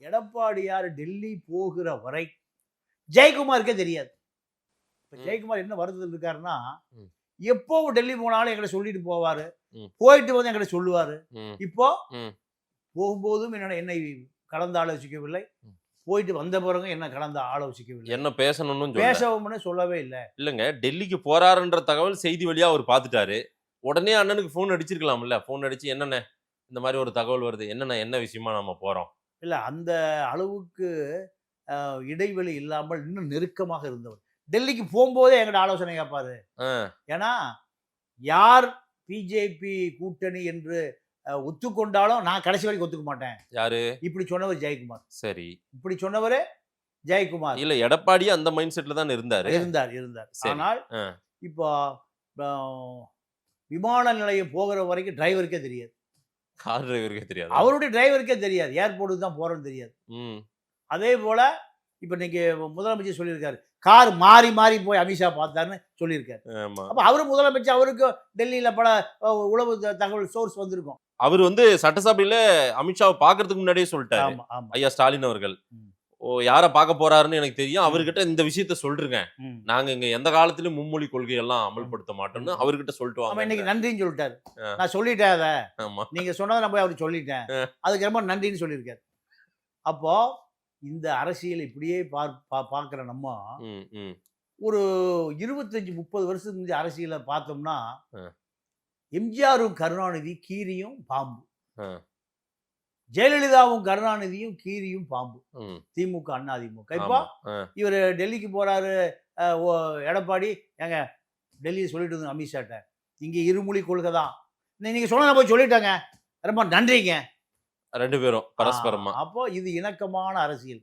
எடப்பாடியார் டெல்லி போகிற வரை ஜெயக்குமாருக்கே தெரியாது. இப்ப ஜெயக்குமார் என்ன வருத்தத்தில் இருக்காருன்னா, எப்போ டெல்லி போனாலும் எங்களை சொல்லிட்டு போவாரு, போயிட்டு வந்து எங்களை சொல்லுவாரு. இப்போ போகும்போதும் என்னை கலந்து ஆலோசிக்கவில்லை, போயிட்டு வந்த பிறகு என்ன கலந்து ஆலோசிக்கவில்லை, என்ன பேசணும்னு பேசவும்னு சொல்லவே இல்லை. இல்லைங்க, டெல்லிக்கு போறாருன்ற தகவல் செய்தி வழியா அவர் பார்த்துட்டாரு. உடனே அண்ணனுக்கு ஃபோன் அடிச்சிருக்கலாம்ல. ஃபோன் அடிச்சு என்னண்ணே இந்த மாதிரி ஒரு தகவல் வருது, என்னண்ணே என்ன விஷயமா நம்ம போறோம். இல்ல அந்த அளவுக்கு இடைவெளி இல்லாமல் இன்னும் நெருக்கமாக இருந்தவர். டெல்லிக்கு போகும்போதே எங்கிட்ட ஆலோசனை கேட்பாரு. ஏன்னா யார் பிஜேபி கூட்டணி என்று ஒத்துக்கொண்டாலும் நான் கடைசி வரைக்கும் ஒத்துக்க மாட்டேன். யாரு இப்படி சொன்னவர் ஜெயக்குமார். சரி, இப்படி சொன்னவரே ஜெயக்குமார். இல்ல எடப்பாடி அந்த மைண்ட் செட்ல தான் இருந்தார். ஆனால் இப்போ விமான நிலையம் போகிற வரைக்கும் டிரைவருக்கே தெரியாது. கார் டிரைவருக்கே தெரியாது. அவருடைய டிரைவருக்கே தெரியாது. ஏர்போர்ட்டுக்கு தான் போறோம்னு தெரியாது. அதே போல இப்ப இன்னைக்கு முதலமைச்சர் சொல்லியிருக்காரு, கார் மாறி மாறி போய் அமித்ஷா பார்த்தாருன்னு சொல்லியிருக்காரு. அப்ப அவரு முதலமைச்சர், அவருக்கு டெல்லியில பல உளவு தகவல் சோர்ஸ் வந்திருக்கும். அவர் சட்டசபையில அமித்ஷாவை பாக்குறதுக்கு முன்னாடியே சொல்லிட்டாரு. ஐயா ஸ்டாலின் அவர்கள் யார பார்க்க போறாருன்னு எனக்கு தெரியும், அவர்கிட்ட இந்த விஷயத்த சொல்றேங்க, நாங்க இங்க எந்த காலத்திலயும் மும்மொழி கொள்கை எல்லாம் அமல்படுத்த மாட்டோம்னு அவர்கிட்ட சொல்லிட்டு வாங்க. இன்னைக்கு நன்றின்னு சொல்லிட்டாரு. நான் சொல்லிட்டேன், அதை நீங்க சொன்னதை நான் போய் அவருக்கு சொல்லிட்டேன், அதுக்கு ரொம்ப நன்றின்னு சொல்லியிருக்காரு. அப்போ இந்த அரசியல் இப்படியே பார்க்கிற நம்ம ஒரு 25-30 வருஷத்துக்கு முந்தைய அரசியலை பார்த்தோம்னா, எம்ஜிஆரும் கருணாநிதி கீரியும் பாம்பு, ஜெயலலிதாவும் கருணாநிதியும் கீரியும் பாம்பு, திமுக அண்ணா திமுக. இப்போ இவர் டெல்லிக்கு போறாரு, எடப்பாடி ஏங்க டெல்லியை சொல்லிட்டு அமித்ஷாட்ட இங்க இருமொழி கொள்கை தான், நீங்க சொன்ன போய் சொல்லிட்டாங்க, ரொம்ப நன்றிங்க, 2 பேரும் பரஸ்பரமா. அப்போ இது இணக்கமான அரசியல்.